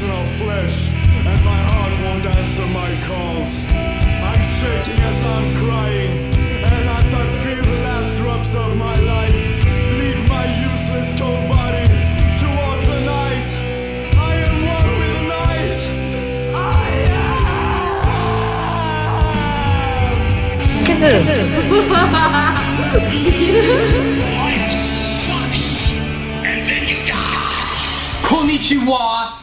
personal flesh, and my heart won't answer my calls. I'm shaking as I'm crying, and as I feel the last drops of my life leave my useless cold body to walk the night. I am one with the night. I am. 妻子 Life sucks, and then you die. Konnichiwa.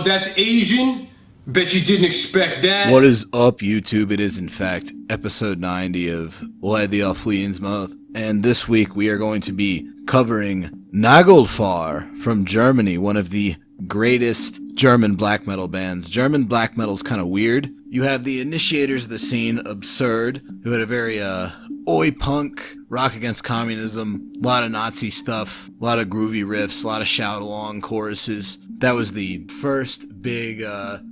That's Asian. Bet you didn't expect that. What is up, YouTube? It is, in fact, episode 90 of Why the Fleens Month. And this week we are going to be covering Nagelfar from Germany, one of the greatest German black metal bands. German black metal's kind of weird. You have the initiators of the scene, Absurd, who had a very oi punk, rock against communism, a lot of Nazi stuff, a lot of groovy riffs, a lot of shout along choruses. That was the first big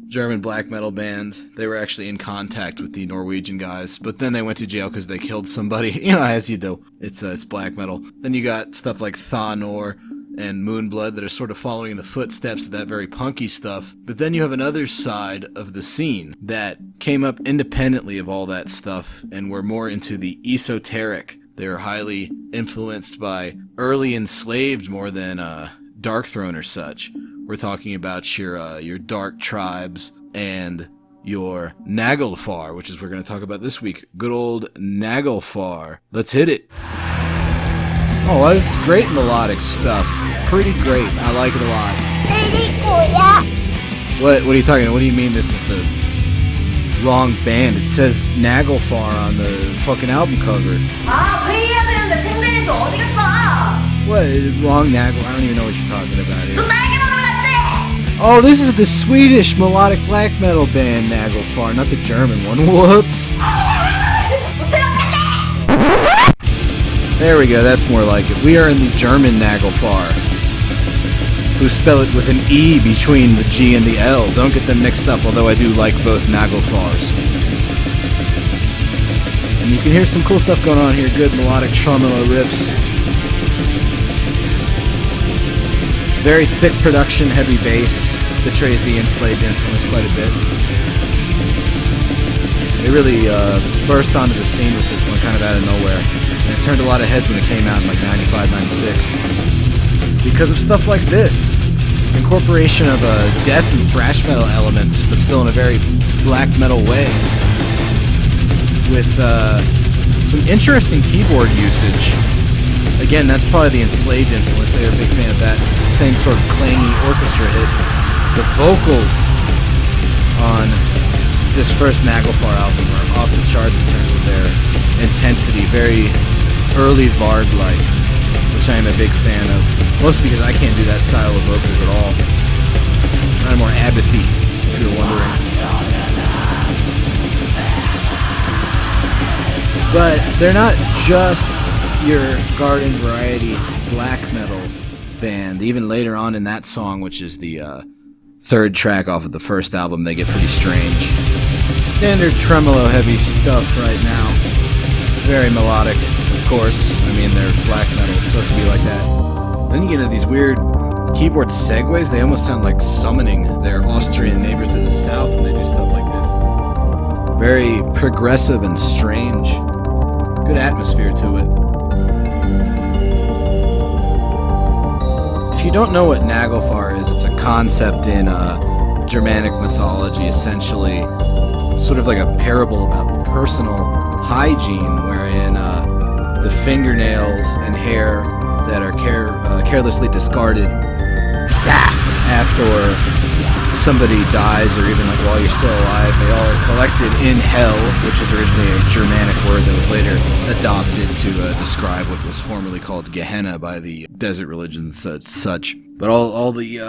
German black metal band. They were actually in contact with the Norwegian guys, but then they went to jail because they killed somebody. You know, as you do. It's black metal. Then you got stuff like Thanor and Moonblood that are sort of following in the footsteps of that very punky stuff. But then you have another side of the scene that came up independently of all that stuff and were more into the esoteric. They're highly influenced by early enslaved more than Darkthrone or such. We're talking about your Dark Tribes and your Nagelfar, which is what we're going to talk about this week. Good old Nagelfar. Let's hit it. Oh, that's great melodic stuff. Pretty great. I like it a lot. What are you talking about? What do you mean this is the wrong band? It says Nagelfar on the fucking album cover. What? Wrong Nagel? I don't even know what you're talking about here. Oh, this is the Swedish melodic black metal band Nagelfar, not the German one. Whoops. There we go, that's more like it. We are in the German Nagelfar, who spell it with an E between the G and the L. Don't get them mixed up, although I do like both Nagelfars. And you can hear some cool stuff going on here. Good melodic tremolo riffs. Very thick production, heavy bass. Betrays the enslaved influence quite a bit. They really burst onto the scene with this one kind of out of nowhere. And it turned a lot of heads when it came out in like 95, 96. Because of stuff like this. Incorporation of death and thrash metal elements, but still in a very black metal way. With some interesting keyboard usage. Again, that's probably the enslaved influence. They were a big fan of that same sort of clangy orchestra hit. The vocals on this first Nagelfar album are off the charts in terms of their intensity. Very early Vard-like, which I am a big fan of. Mostly because I can't do that style of vocals at all. I'm more Apathy, if you're wondering. But they're not just your garden variety black metal band. Even later on in that song, which is the third track off of the first album, they get pretty strange. Standard tremolo heavy stuff right now. Very melodic, of course. I mean, they're black metal. It's supposed to be like that. Then you get into these weird keyboard segues. They almost sound like summoning their Austrian neighbor to the south when they do stuff like this. Very progressive and strange. Good atmosphere to it. If you don't know what Nagelfar is, it's a concept in Germanic mythology, essentially. Sort of like a parable about personal hygiene, wherein the fingernails and hair that are carelessly discarded after somebody dies, or even like while you're still alive, they all are collected in hell, which is originally a Germanic word that was later adopted to describe what was formerly called Gehenna by the desert religions such. But all the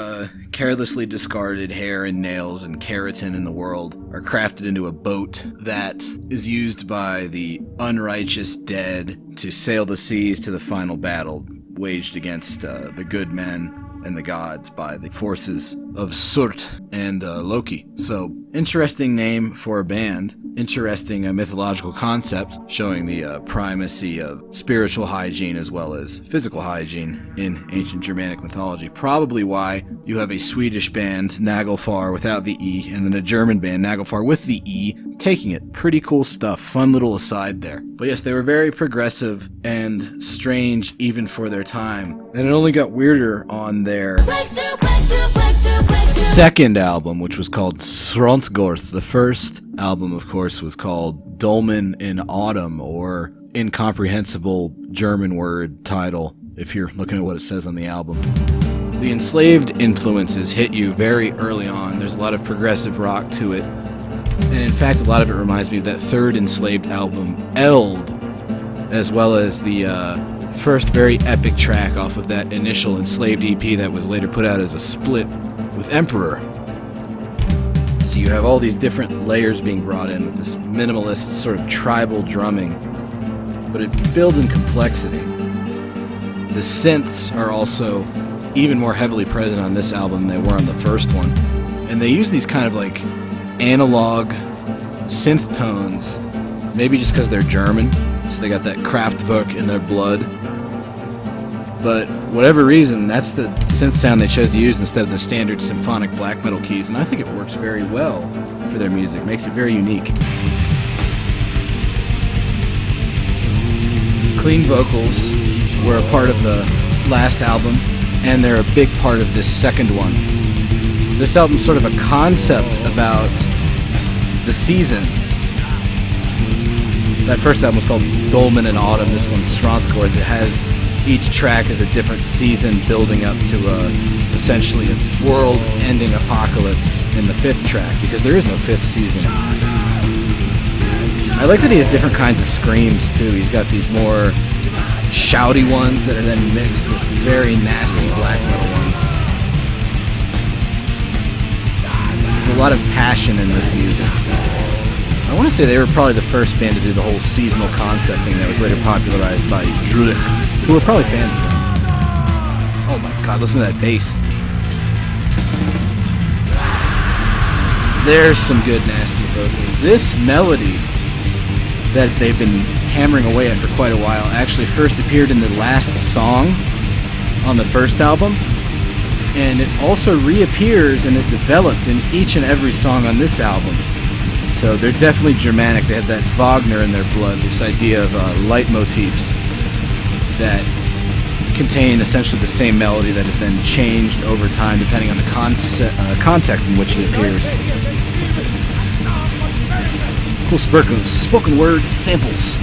carelessly discarded hair and nails and keratin in the world are crafted into a boat that is used by the unrighteous dead to sail the seas to the final battle waged against the good men and the gods by the forces of Surt and Loki. So, interesting name for a band. Interesting mythological concept showing the primacy of spiritual hygiene as well as physical hygiene in ancient Germanic mythology. Probably why you have a Swedish band, Nagelfar, without the E, and then a German band, Nagelfar, with the E, taking it. Pretty cool stuff. Fun little aside there. But yes, they were very progressive and strange even for their time. And it only got weirder on their second album, which was called Srontgorth. The first album, of course, was called Dolmen in Autumn, or incomprehensible German word title, if you're looking at what it says on the album. The enslaved influences hit you very early on. There's a lot of progressive rock to it. And in fact, a lot of it reminds me of that third enslaved album, Eld, as well as the first very epic track off of that initial enslaved EP that was later put out as a split with Emperor. So you have all these different layers being brought in with this minimalist sort of tribal drumming, but it builds in complexity. The synths are also even more heavily present on this album than they were on the first one. And they use these kind of like analog synth tones, maybe just because they're German, so they got that Kraftwerk in their blood. But whatever reason, that's the synth sound they chose to use instead of the standard symphonic black metal keys, and I think it works very well for their music, makes it very unique. Clean vocals were a part of the last album, and they're a big part of this second one. This album's sort of a concept about the seasons. That first album was called Dolmen in Autumn, this one's Srontgorth. It has each track is a different season building up to essentially a world-ending apocalypse in the fifth track, because there is no fifth season. I like that he has different kinds of screams too. He's got these more shouty ones that are then mixed with very nasty black metal ones. There's a lot of passion in this music. I want to say they were probably the first band to do the whole seasonal concept thing that was later popularized by Drulich, who were probably fans of them. Oh my god, listen to that bass. There's some good nasty vocals. This melody that they've been hammering away at for quite a while actually first appeared in the last song on the first album, and it also reappears and is developed in each and every song on this album. So they're definitely Germanic. They have that Wagner in their blood, this idea of leitmotifs that contain essentially the same melody that is then changed over time depending on the context in which it appears. Cool spoken word samples.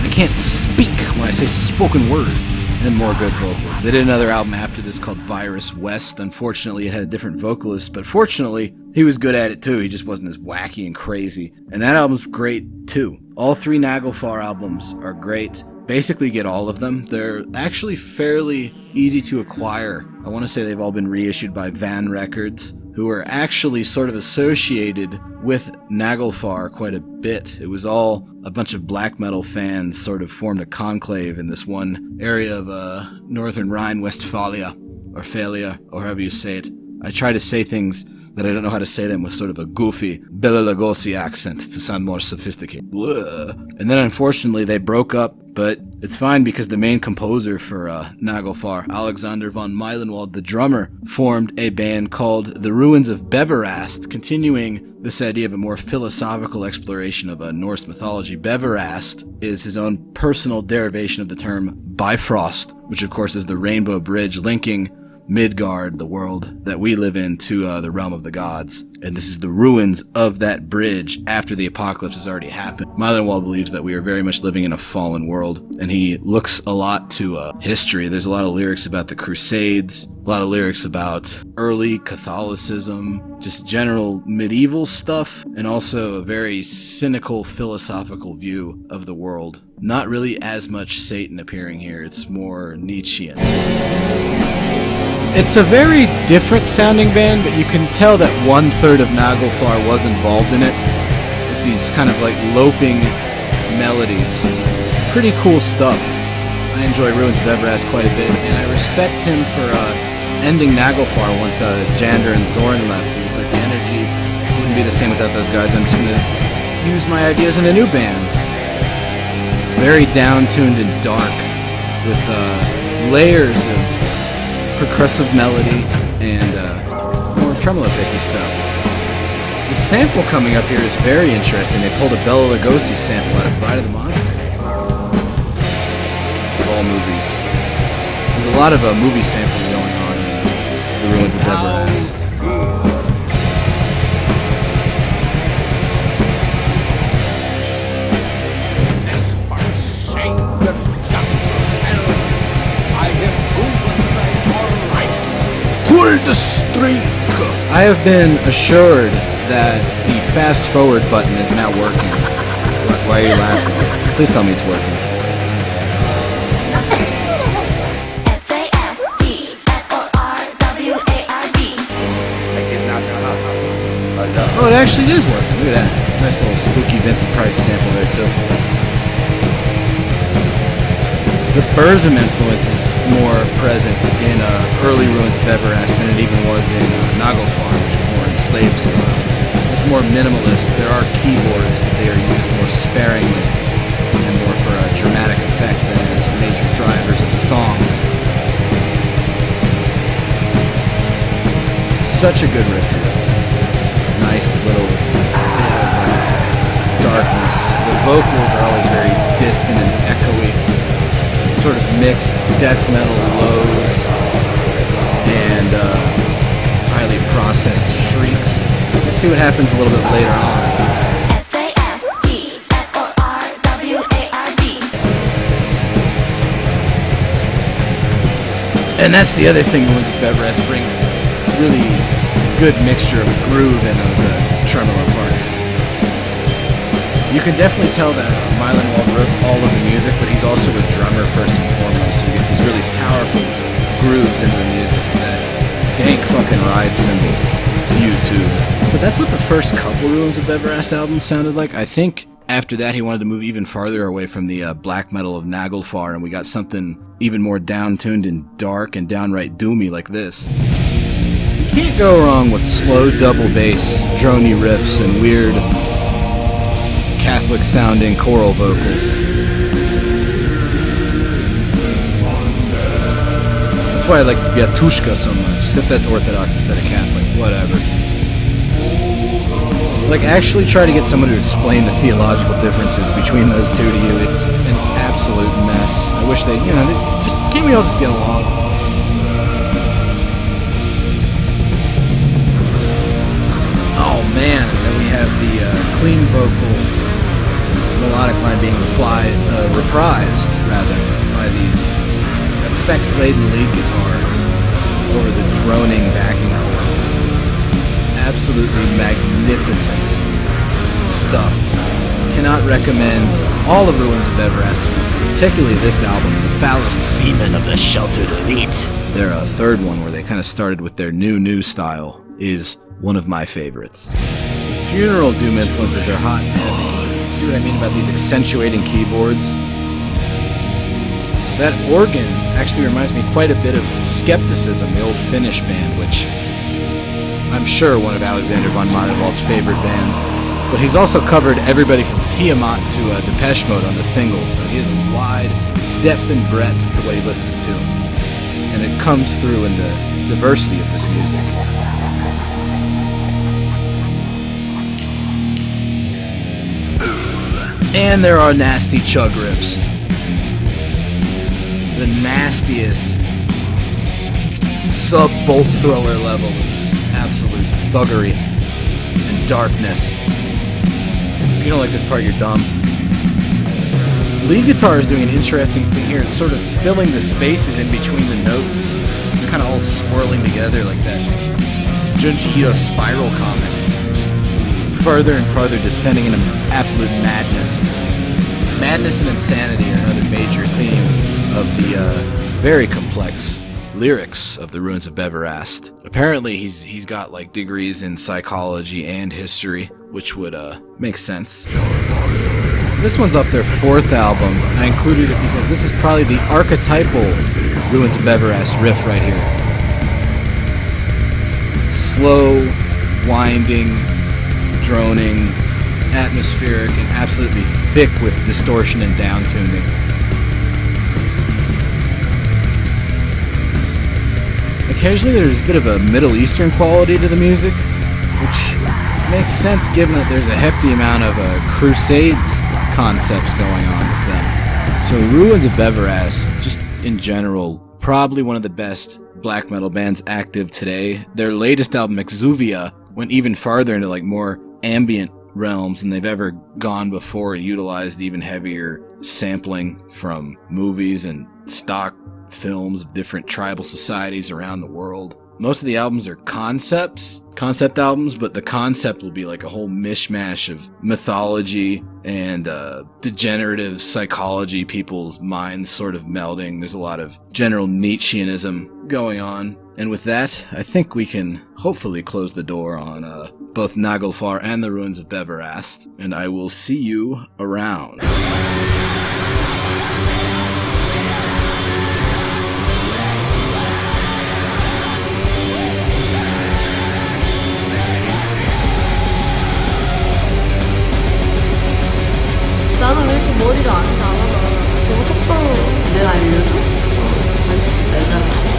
I can't speak when I say spoken word. And more good vocals. They did another album after this called Virus West. Unfortunately, it had a different vocalist, but fortunately, he was good at it too. He just wasn't as wacky and crazy. And that album's great too. All three Nagelfar albums are great. Basically get all of them. They're actually fairly easy to acquire. I want to say they've all been reissued by Van Records, who are actually sort of associated with Nagelfar quite a bit. It was all a bunch of black metal fans sort of formed a conclave in this one area of northern Rhine-Westphalia, or Phalia, or however you say it. I try to say things that I don't know how to say them with sort of a goofy Bela Lugosi accent to sound more sophisticated. Blah. And then unfortunately they broke up, but it's fine because the main composer for Nagelfar, Alexander von Meilenwald, the drummer, formed a band called the Ruins of Beverast, continuing this idea of a more philosophical exploration of Norse mythology. Beverast is his own personal derivation of the term Bifrost, which of course is the rainbow bridge linking Midgard, the world that we live in, to the realm of the gods. And this is the ruins of that bridge after the apocalypse has already happened. Meilenwald believes that we are very much living in a fallen world, and he looks a lot to history. There's a lot of lyrics about the Crusades, a lot of lyrics about early Catholicism, just general medieval stuff, and also a very cynical philosophical view of the world. Not really as much Satan appearing here, it's more Nietzschean. It's a very different sounding band, but you can tell that 1/3 of Nagelfar was involved in it, with these kind of like loping melodies. Pretty cool stuff. I enjoy Ruins of Beverast quite a bit, and I respect him for ending Nagelfar once Jander and Zoran left. He was like, the energy wouldn't be the same without those guys. I'm just going to use my ideas in a new band. Very down-tuned and dark, with layers of percussive melody and more tremolo picky stuff. The sample coming up here is very interesting. They pulled a Bela Lugosi sample out of Bride of the Monster. Of all movies. There's a lot of movie sampling going on in the Ruins of Beverast. Pull the streak! I have been assured that the fast forward button is not working. Why are you laughing? Please tell me it's working. Oh, it actually is working. Look at that. Nice little spooky Vincent Price sample there, too. The Burzum influence is more present in early Ruins of Beverast than it even was in Nagelfar, which is more enslaved style. It's more minimalist. There are keyboards, but they are used more sparingly and more for a dramatic effect than as major drivers of the songs. Such a good riff to this. Nice little bit of darkness. The vocals are always very distant and echoey. Sort of mixed death metal lows and highly processed shrieks. Let's see what happens a little bit later on. And that's the other thing Ruins of Beverast brings, really good mixture of groove in those tremolo parts. You can definitely tell that Mylan Wald wrote all of the music, but he's also a drummer first and foremost, so you get these really powerful grooves into the music. That dank fucking ride cymbal, YouTube. So that's what the first couple Ruins of Beverast albums sounded like. I think after that he wanted to move even farther away from the black metal of Nagelfar, and we got something even more down-tuned and dark and downright doomy like this. You can't go wrong with slow double bass, drony riffs, and weird Catholic-sounding choral vocals. That's why I like Yatushka so much, except that's Orthodox instead of Catholic, whatever. Like, actually try to get someone to explain the theological differences between those two to you. It's an absolute mess. I wish they, can't we all just get along? Oh man, and then we have the clean vocal melodic line being reprised by these effects-laden lead guitars over the droning backing chords. Absolutely magnificent stuff. Cannot recommend all of Ruins of Beverast, particularly this album, The Foulest Seamen of the Sheltered Elite. Their third one, where they kind of started with their new style, is one of my favorites. The funeral doom influences are hot and heavy. See what I mean about these accentuating keyboards? That organ actually reminds me quite a bit of Skepticism, the old Finnish band, which I'm sure one of Alexander von Madenwald's favorite bands. But he's also covered everybody from Tiamat to Depeche Mode on the singles, so he has a wide depth and breadth to what he listens to. And it comes through in the diversity of this music. And there are nasty chug riffs. The nastiest sub-bolt thrower level of just absolute thuggery and darkness. If you don't like this part, you're dumb. Lead guitar is doing an interesting thing here. It's sort of filling the spaces in between the notes. It's kind of all swirling together like that Junji Ito spiral comic. Just further and further descending into absolute madness. Madness and insanity are another major theme of the very complex lyrics of the Ruins of Beverast. Apparently he's got like degrees in psychology and history, which would make sense. This one's off their fourth album. I included it because this is probably the archetypal Ruins of Beverast riff right here. slow, winding, droning, atmospheric, and absolutely thick with distortion and downtuning. Occasionally there's a bit of a Middle Eastern quality to the music, which makes sense given that there's a hefty amount of Crusades concepts going on with them. So Ruins of Beverast, just in general, probably one of the best black metal bands active today. Their latest album, Exuvia, went even farther into like more ambient realms than they've ever gone before. It utilized even heavier sampling from movies and stock films of different tribal societies around the world. Most of the albums are concept albums, but the concept will be like a whole mishmash of mythology and degenerative psychology, people's minds sort of melding. There's a lot of general Nietzscheanism going on. And with that, I think we can hopefully close the door on both Nagelfar and the Ruins of Beverast, and I will see you around. 나는 왜 이렇게 머리가 안 자라? 나 너무 속도 내가 알려줘? 난 진짜 알잖아.